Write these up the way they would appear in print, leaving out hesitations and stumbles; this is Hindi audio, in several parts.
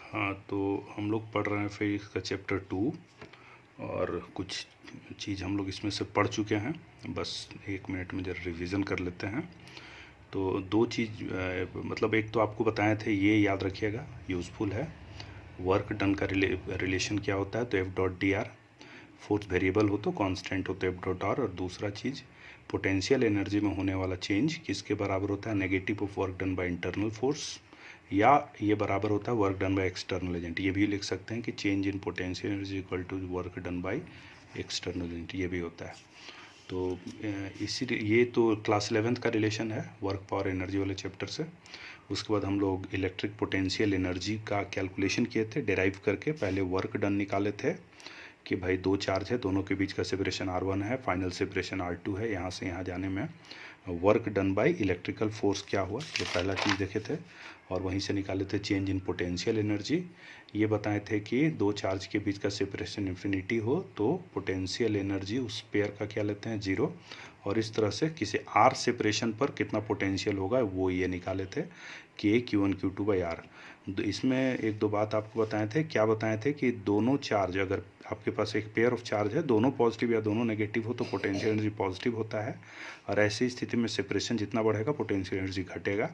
हाँ, तो हम लोग पढ़ रहे हैं फिजिक्स का चैप्टर 2 और कुछ चीज़ हम लोग इसमें से पढ़ चुके हैं। बस 1 मिनट में जरा रिवीजन कर लेते हैं। तो दो चीज़ मतलब एक तो आपको बताए थे, ये याद रखिएगा, यूज़फुल है। वर्क डन का रिलेशन क्या होता है, तो F dot D R. Force variable हो तो कांस्टेंट हो तो एफ डॉट आर। और दूसरा चीज़, पोटेंशियल एनर्जी में होने वाला चेंज किसके बराबर होता है, negative of work done by internal force, या ये बराबर होता है work done by external agent. ये भी लिख सकते हैं कि change in potential energy equal to work done by external agent, ये भी होता है। तो इसीलिए ये तो क्लास 11th का रिलेशन है वर्क पावर एनर्जी वाले चैप्टर से। उसके बाद हम लोग इलेक्ट्रिक पोटेंशियल एनर्जी का कैलकुलेशन किए थे डेराइव करके। पहले वर्क डन निकाले थे कि भाई दो चार्ज है, दोनों के बीच का सेपरेशन R1 है, फाइनल सेपरेशन R2 है। यहाँ से यहाँ जाने में work done by electrical force क्या हुआ, ये पहला चीज़ देखे थे। और वहीं से निकाले थे चेंज इन पोटेंशियल एनर्जी। ये बताए थे कि दो चार्ज के बीच का सेपरेशन इन्फिनिटी हो तो पोटेंशियल एनर्जी उस पेयर का क्या लेते हैं, 0। और इस तरह से किसी R सेपरेशन पर कितना पोटेंशियल होगा वो ये निकाले थे कि Q1 Q2 बाई R। इसमें एक दो बात आपको बताए थे। क्या बताए थे कि दोनों चार्ज, अगर आपके पास एक पेयर ऑफ चार्ज है, दोनों पॉजिटिव या दोनों नेगेटिव हो तो पोटेंशियल एनर्जी पॉजिटिव होता है। और ऐसी स्थिति में सेपरेशन जितना बढ़ेगा पोटेंशियल एनर्जी घटेगा।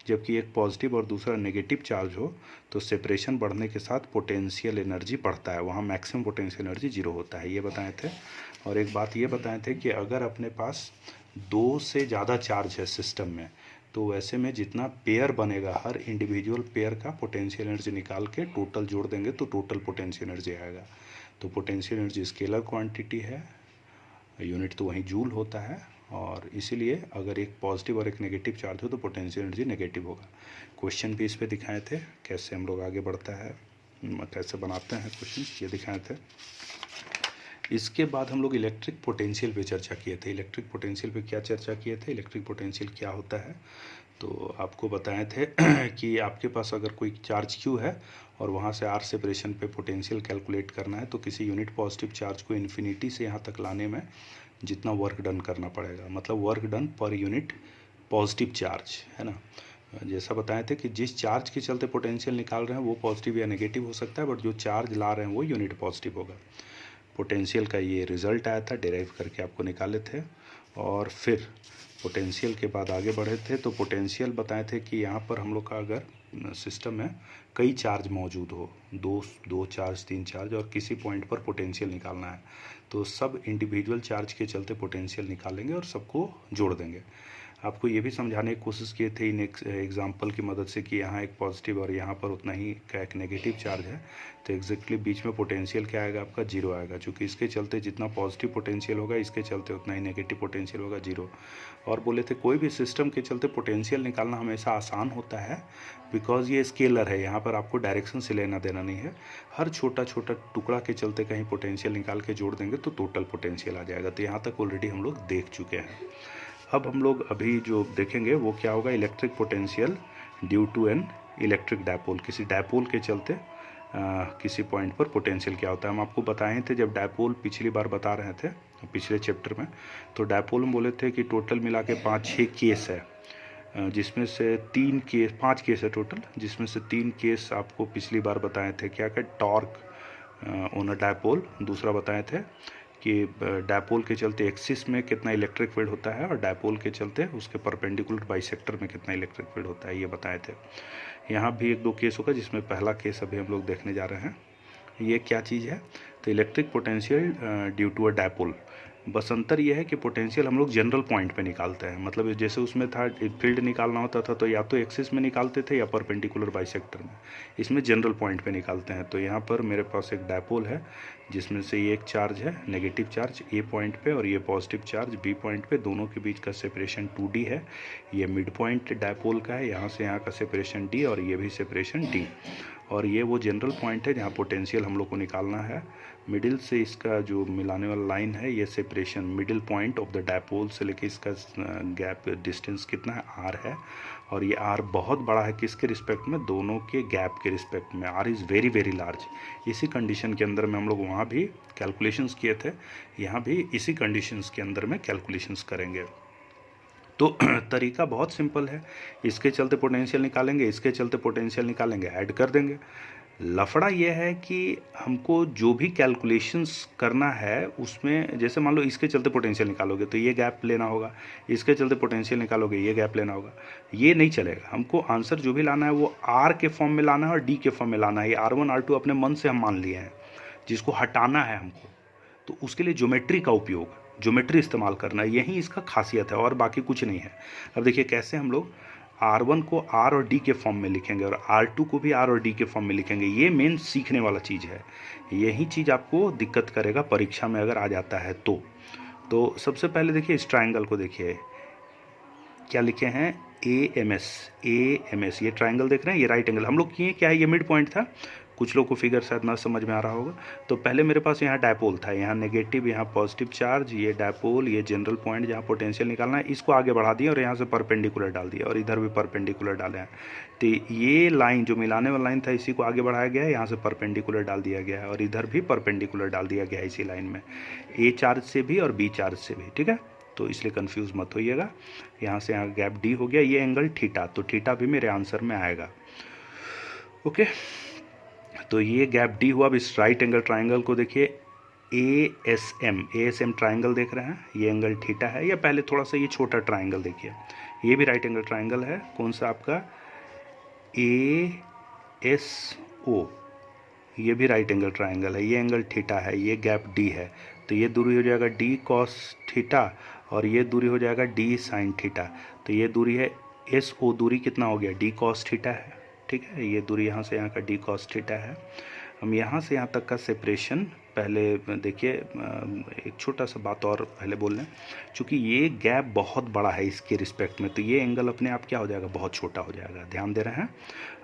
जबकि एक पॉजिटिव और दूसरा नेगेटिव चार्ज हो तो सेपरेशन बढ़ने के साथ पोटेंशियल एनर्जी बढ़ता है, वहाँ मैक्सिमम पोटेंशियल एनर्जी 0 होता है, ये बताए थे। और एक बात ये बताए थे कि अगर अपने पास दो से ज़्यादा चार्ज है सिस्टम में, तो वैसे में जितना पेयर बनेगा हर इंडिविजुअल पेयर का पोटेंशियल एनर्जी निकाल के टोटल जोड़ देंगे तो टोटल पोटेंशियल एनर्जी आएगा। तो पोटेंशियल एनर्जी स्केलर क्वांटिटी है, यूनिट तो वहीं जूल होता है। और इसीलिए अगर एक पॉजिटिव और एक नेगेटिव चार्ज हो तो पोटेंशियल एनर्जी नेगेटिव होगा। क्वेश्चन भी इस पे दिखाए थे, कैसे हम लोग आगे बढ़ता है, कैसे बनाते हैं क्वेश्चन, ये दिखाए थे। इसके बाद हम लोग इलेक्ट्रिक पोटेंशियल पे चर्चा किए थे। इलेक्ट्रिक पोटेंशियल पे क्या चर्चा किए थे, इलेक्ट्रिक पोटेंशियल क्या होता है, तो आपको बताए थे कि आपके पास अगर कोई चार्ज Q है और वहाँ से R सेपरेशन पे पोटेंशियल कैलकुलेट करना है तो किसी यूनिट पॉजिटिव चार्ज को इन्फिनिटी से यहाँ तक लाने में जितना वर्क डन करना पड़ेगा, मतलब work done per unit positive charge, है ना। जैसा बताए थे कि जिस चार्ज के चलते पोटेंशियल निकाल रहे हैं वो पॉजिटिव या नेगेटिव हो सकता है, बट जो चार्ज ला रहे हैं वो यूनिट पॉजिटिव होगा। पोटेंशियल का ये रिज़ल्ट आया था, डेराइव करके आपको निकाले थे। और फिर पोटेंशियल के बाद आगे बढ़े थे तो पोटेंशियल बताए थे कि यहाँ पर हम लोग का अगर सिस्टम में कई चार्ज मौजूद हो, दो चार्ज, 3 चार्ज, और किसी पॉइंट पर पोटेंशियल निकालना है तो सब इंडिविजुअल चार्ज के चलते पोटेंशियल निकालेंगे और सबको जोड़ देंगे। आपको ये भी समझाने की कोशिश किए थे इन एग्जाम्पल की मदद से कि यहाँ एक पॉजिटिव और यहाँ पर उतना ही का एक नेगेटिव चार्ज है, तो एग्जैक्टली बीच में पोटेंशियल क्या आएगा आपका, 0 आएगा। क्योंकि इसके चलते जितना पॉजिटिव पोटेंशियल होगा इसके चलते उतना ही नेगेटिव पोटेंशियल होगा, 0। और बोले थे कोई भी सिस्टम के चलते पोटेंशियल निकालना हमेशा आसान होता है, बिकॉज ये स्केलर है, यहाँ पर आपको डायरेक्शन से लेना देना नहीं है। हर छोटा छोटा टुकड़ा के चलते कहीं पोटेंशियल निकाल के जोड़ देंगे तो टोटल पोटेंशियल आ जाएगा। तो यहाँ तक ऑलरेडी हम लोग देख चुके हैं। अब हम लोग अभी जो देखेंगे वो क्या होगा, electric potential due to an electric dipole. किसी डायपोल के चलते किसी पॉइंट पर पोटेंशियल क्या होता है। हम आपको बताए थे जब डायपोल पिछली बार बता रहे थे पिछले चैप्टर में, तो डायपोल में बोले थे कि टोटल मिला के 5-6 केस है, जिसमें से 5 केस है टोटल, जिसमें से 3 केस आपको पिछली बार बताए थे। क्या क्या, टॉर्क ऑन अ डायपोल, दूसरा बताए थे कि डायपोल के चलते एक्सिस में कितना इलेक्ट्रिक फील्ड होता है और डायपोल के चलते उसके परपेंडिकुलर बाइसेक्टर में कितना इलेक्ट्रिक फील्ड होता है, ये बताए थे। यहाँ भी 1-2 केस होगा, जिसमें पहला केस अभी हम लोग देखने जा रहे हैं। ये क्या चीज़ है, तो electric potential due to a dipole. बस अंतर यह है कि पोटेंशियल हम लोग जनरल पॉइंट पे निकालते हैं, मतलब जैसे उसमें था फील्ड निकालना होता था तो या तो एक्सिस में निकालते थे या परपेंडिकुलर बाइसेक्टर में, इसमें जनरल पॉइंट पे निकालते हैं। तो यहाँ पर मेरे पास एक डायपोल है जिसमें से ये एक चार्ज है नेगेटिव चार्ज ए पॉइंट पे और ये पॉजिटिव चार्ज बी पॉइंट पे, दोनों के बीच का सेपरेशन 2D है। ये मिड पॉइंट डायपोल का है, यहाँ से यहाँ का सेपरेशन D और ये भी सेपरेशन D। और ये वो जनरल पॉइंट है जहाँ पोटेंशियल हम लोग को निकालना है। मिडिल से इसका जो मिलाने वाला लाइन है ये separation middle point of the dipole से लेके इसका गैप डिस्टेंस कितना है, R है। और ये R बहुत बड़ा है किसके रिस्पेक्ट में, दोनों के गैप के रिस्पेक्ट में, R is very very large. इसी कंडीशन के अंदर में हम लोग वहाँ भी कैलकुलेशंस किए थे, यहाँ भी इसी कंडीशंस के अंदर में कैलकुलेशंस करेंगे। तो तरीका बहुत सिंपल है, इसके चलते पोटेंशियल निकालेंगे, इसके चलते पोटेंशियल निकालेंगे, ऐड कर देंगे। लफड़ा यह है कि हमको जो भी कैलकुलेशंस करना है उसमें, जैसे मान लो इसके चलते पोटेंशियल निकालोगे तो ये गैप लेना होगा, इसके चलते पोटेंशियल निकालोगे ये गैप लेना होगा, ये नहीं चलेगा। हमको आंसर जो भी लाना है वो आर के फॉर्म में लाना है और डी के फॉर्म में लाना है। ये R1 R2 अपने मन से हम मान लिए हैं, जिसको हटाना है हमको, तो उसके लिए ज्योमेट्री का उपयोग, ज्योमेट्री इस्तेमाल करना, यही इसका खासियत है और बाकी कुछ नहीं है। अब देखिए कैसे हम लोग R1 को R और D के फॉर्म में लिखेंगे और R2 को भी R और D के फॉर्म में लिखेंगे। ये मेन सीखने वाला चीज़ है, यही चीज़ आपको दिक्कत करेगा परीक्षा में अगर आ जाता है तो सबसे पहले देखिए इस ट्राइंगल को देखिए, क्या लिखे हैं, AMS। ये ट्राइंगल देख रहे हैं, ये राइट एंगल हम लोग किए क्या है, ये मिड पॉइंट था। कुछ लोग को फिगर शायद ना समझ में आ रहा होगा। तो पहले मेरे पास यहाँ डायपोल था, यहाँ नेगेटिव, यहाँ पॉजिटिव चार्ज, ये डायपोल, ये जनरल पॉइंट जहाँ पोटेंशियल निकालना है, इसको आगे बढ़ा दिया और यहाँ से परपेंडिकुलर डाल दिया और इधर भी परपेंडिकुलर डाले हैं। तो ये लाइन जो मिलाने वाला लाइन था इसी को आगे बढ़ाया गया है, यहाँ से परपेंडिकुलर डाल दिया गया है और इधर भी परपेंडिकुलर डाल दिया गया है इसी लाइन में, A चार्ज से भी और B चार्ज से भी, ठीक है। तो इसलिए कंफ्यूज मत होइएगा। यहाँ से यहाँ गैप D हो गया, ये एंगल थीटा, तो थीटा भी मेरे आंसर में आएगा। ओके, तो ये गैप D हुआ। अब इस राइट एंगल ट्राइंगल को देखिए, ASM ट्राइंगल देख रहे हैं, ये एंगल थीटा है। या पहले थोड़ा सा ये छोटा ट्राइंगल देखिए, ये भी राइट एंगल ट्राइंगल है, कौन सा आपका, ASO, ये भी राइट एंगल ट्राइंगल है, ये एंगल थीटा है, ये गैप D है। तो ये दूरी हो जाएगा D cos थीटा और ये दूरी हो जाएगा D sin थीटा। तो ये दूरी है SO, दूरी कितना हो गया, D cos थीटा है, ठीक है। ये दूरी यहाँ से यहाँ का D cos थीटा है। हम यहाँ से यहाँ तक का सेपरेशन पहले देखिए, एक छोटा सा बात और पहले बोल लें, चूँकि ये गैप बहुत बड़ा है इसके रिस्पेक्ट में, तो ये एंगल अपने आप क्या हो जाएगा, बहुत छोटा हो जाएगा। ध्यान दे रहे हैं,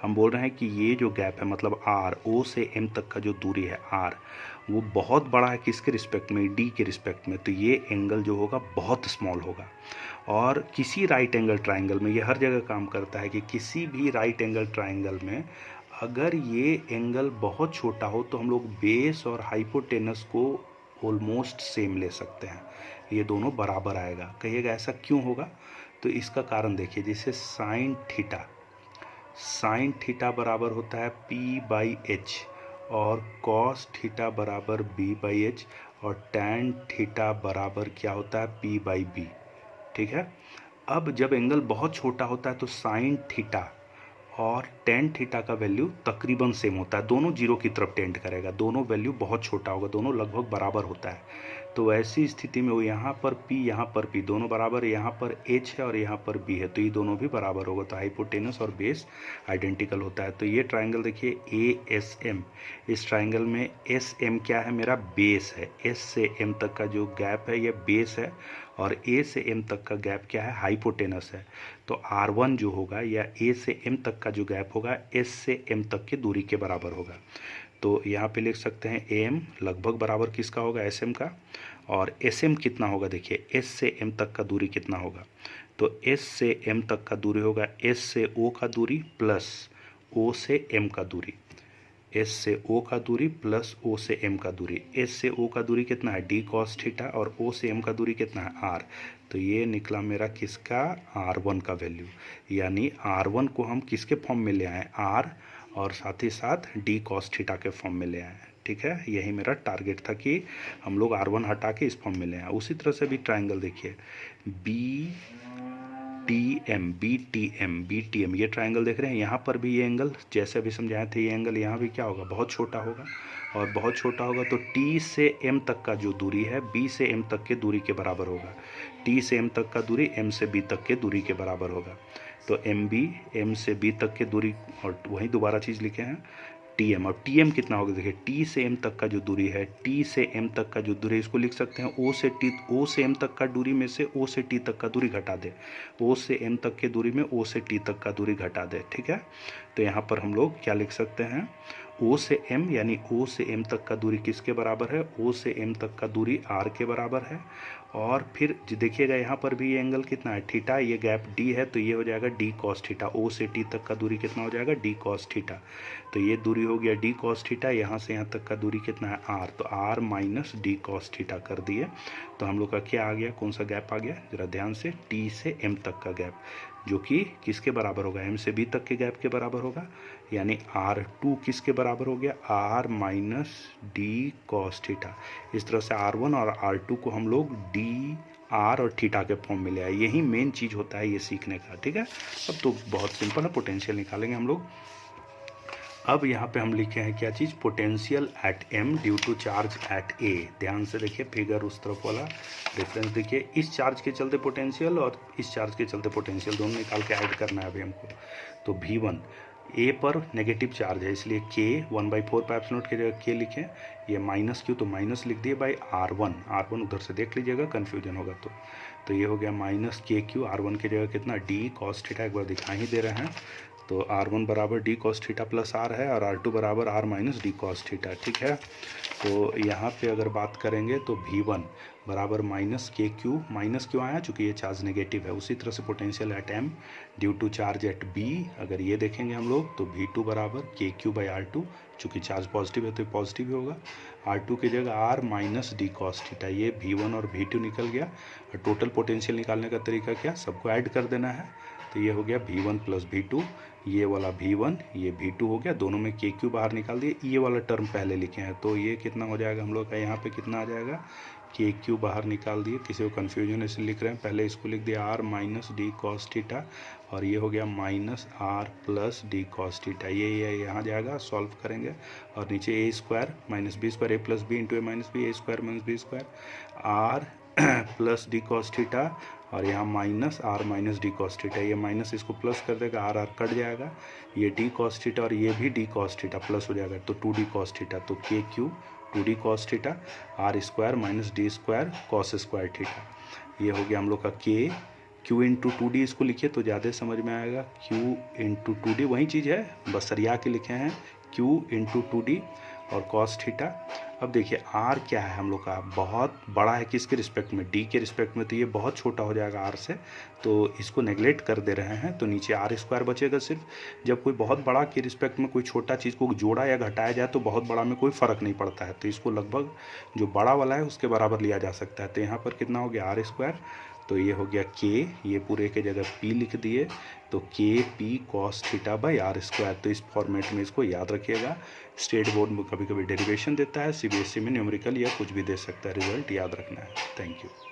हम बोल रहे हैं कि ये जो गैप है मतलब R, O से M तक का जो दूरी है R, वो बहुत बड़ा है किसके रिस्पेक्ट में, D के रिस्पेक्ट में। तो ये एंगल जो होगा बहुत स्मॉल होगा। और किसी राइट एंगल ट्राइंगल में, ये हर जगह काम करता है कि किसी भी राइट एंगल ट्राइंगल में अगर ये एंगल बहुत छोटा हो तो हम लोग बेस और हाइपोटेनस को ऑलमोस्ट सेम ले सकते हैं, ये दोनों बराबर आएगा। कहिएगा ऐसा क्यों होगा, तो इसका कारण देखिए, जैसे साइन थीटा बराबर होता है P/H और कॉस थीटा बराबर B/H और टैन थीटा बराबर क्या होता है, P/B, ठीक है। अब जब एंगल बहुत छोटा होता है तो साइन थीटा और टेन थीटा का वैल्यू तकरीबन सेम होता है, दोनों जीरो की तरफ टेंड करेगा, दोनों वैल्यू बहुत छोटा होगा, दोनों लगभग बराबर होता है। तो ऐसी स्थिति में वो यहाँ पर P, यहाँ पर P दोनों बराबर है, यहाँ पर H है और यहाँ पर B है, तो ये दोनों भी बराबर होगा। तो हाइपोटेनस और बेस आइडेंटिकल होता है। तो ये ट्राइंगल देखिए ASM, इस ट्राइंगल में SM क्या है, मेरा बेस है, S से M तक का जो गैप है ये बेस है और A से M तक का गैप क्या है, हाइपोटेनस है। तो R1 जो होगा या A से M तक का जो गैप होगा S से M तक की दूरी के बराबर होगा। तो यहाँ पे लिख सकते हैं AM लगभग बराबर किसका होगा, SM का, और SM कितना होगा, देखिए S से M तक का दूरी कितना होगा, तो S से M तक का दूरी होगा S से O का दूरी प्लस O से M का दूरी, S से O का दूरी प्लस O से M का दूरी। S से O का दूरी कितना है, D cos थीटा, और O से M का दूरी कितना है, R। तो ये निकला मेरा किसका, R1 का वैल्यू, यानी R1 को हम किसके फॉर्म में ले आए, R, और साथ ही साथ D cos थीटा के फॉर्म में ले आए, ठीक है। यही मेरा टारगेट था कि हम लोग R1 हटा के इस फॉर्म में ले आए। उसी तरह से भी ट्राइंगल देखिए BTM, ये ट्राइंगल देख रहे हैं, यहाँ पर भी ये एंगल जैसे अभी समझाए थे, ये एंगल यहाँ भी क्या होगा, बहुत छोटा होगा, और बहुत छोटा होगा तो T से M तक का जो दूरी है B से M तक के दूरी के बराबर होगा। T से M तक का दूरी M से B तक के दूरी के बराबर होगा। तो MB, M से B तक के दूरी, और वहीं दोबारा चीज़ लिखे हैं TM। और TM कितना होगा, देखिए T से M तक का जो दूरी है, T से M तक का जो दूरी है, इसको लिख सकते हैं O से M तक का दूरी में से O से T तक का दूरी घटा दे, O से M तक के दूरी में O से T तक का दूरी घटा दे, ठीक है। तो यहाँ पर हम लोग क्या लिख सकते हैं, O से M यानी O से M तक का दूरी किसके बराबर है, O से M तक का दूरी R के बराबर है। और फिर देखिएगा यहाँ पर भी ये एंगल कितना है, थीटा, ये गैप D है, तो ये हो जाएगा D cos थीटा। O से T तक का दूरी कितना हो जाएगा, D cos थीटा। तो ये दूरी हो गया D cos थीटा, यहाँ से यहाँ तक का दूरी कितना है, R, तो R minus D cos theta कर दिए। तो हम लोग का क्या आ गया, कौन सा गैप आ गया, जरा ध्यान से, T से M तक का गैप, जो कि किसके बराबर होगा, M से B तक के गैप के बराबर होगा, यानी R2 किसके बराबर हो गया, R minus D cos theta. इस तरह से R1 और R2 को हम लोग डी आर और थीटा के फॉर्म में ले आए। यही मेन चीज़ होता है ये सीखने का, ठीक है। अब तो बहुत सिंपल है, पोटेंशियल निकालेंगे हम लोग। अब यहाँ पे हम लिखे हैं क्या चीज़, potential at m due to charge at a। ध्यान से देखिए फिगर, उस तरफ वाला रेफरेंस देखिए। इस चार्ज के चलते पोटेंशियल और इस चार्ज के चलते पोटेंशियल दोनों निकाल के ऐड करना है अभी हमको। तो V1 a पर नेगेटिव चार्ज है, इसलिए k 1/4 की जगह k लिखें। ये माइनस क्यू तो माइनस लिख दिए बाई R1 उधर से देख लीजिएगा कन्फ्यूजन होगा तो ये हो गया माइनस के क्यू। R1 की जगह कितना, डी कॉस थीटा, एक बार दिखा ही दे रहे हैं। तो R1 बराबर D cos theta plus R है और R2 बराबर R minus D cos theta, ठीक है। तो यहाँ पे अगर बात करेंगे तो V1 बराबर माइनस के क्यू, माइनस क्यों आया, चूँकि ये चार्ज नेगेटिव है। उसी तरह से potential at M due to charge at B, अगर ये देखेंगे हम लोग तो V2 बराबर के क्यू बाई R2, चूँकि चार्ज पॉजिटिव है तो ये पॉजिटिव ही होगा। R2 की जगह R minus D cos theta, ये V1 और V2 निकल गया। और टोटल पोटेंशियल निकालने का तरीका क्या, सबको ऐड कर देना है। तो ये हो गया V1 प्लस V2, ये वाला V1 ये V2 हो गया, दोनों में के क्यू बाहर निकाल दिए। ये वाला टर्म पहले लिखे हैं तो ये कितना हो जाएगा हम लोग का, यहाँ पे कितना आ जाएगा, के क्यू बाहर निकाल दिए। किसी को कन्फ्यूजन इसलिए लिख रहे हैं, पहले इसको लिख दिया R minus D cos theta और ये हो गया minus R plus D cos theta. ये यहाँ जाएगा, सॉल्व करेंगे और नीचे A square minus B square, A plus B into A minus B, A square minus B square, R plus D cos theta और यहाँ minus R minus D cos theta. ये माइनस इसको प्लस कर देगा, R कट जाएगा, ये डी कॉस थीटा और ये भी डी कॉस थीटा प्लस हो जाएगा तो 2D कॉस थीटा। तो के Q 2D cos theta, R square minus D square cos square theta. ये हो गया हम लोग का के क्यू इंटू 2D, इसको लिखिए तो ज़्यादा समझ में आएगा। Q इंटू 2D वही चीज़ है, बस सरिया के लिखे हैं, Q इंटू 2D और कॉस थीटा। अब देखिए R क्या है हम लोग का, बहुत बड़ा है किसके रिस्पेक्ट में, D के रिस्पेक्ट में, तो ये बहुत छोटा हो जाएगा R से, तो इसको नेगलेक्ट कर दे रहे हैं। तो नीचे R स्क्वायर बचेगा सिर्फ। जब कोई बहुत बड़ा के रिस्पेक्ट में कोई छोटा चीज़ को जोड़ा या घटाया जाए तो बहुत बड़ा में कोई फ़र्क नहीं पड़ता है, तो इसको लगभग जो बड़ा वाला है उसके बराबर लिया जा सकता है। तो यहाँ पर कितना हो गया R स्क्वायर, तो ये हो गया K, ये पूरे के जगह P लिख दिए तो के P cos theta by R square. तो इस फॉर्मेट में इसको याद रखिएगा। स्टेट बोर्ड में कभी कभी डेरिवेशन देता है, CBSE में न्यूमेरिकल या कुछ भी दे सकता है, रिजल्ट याद रखना है। Thank you.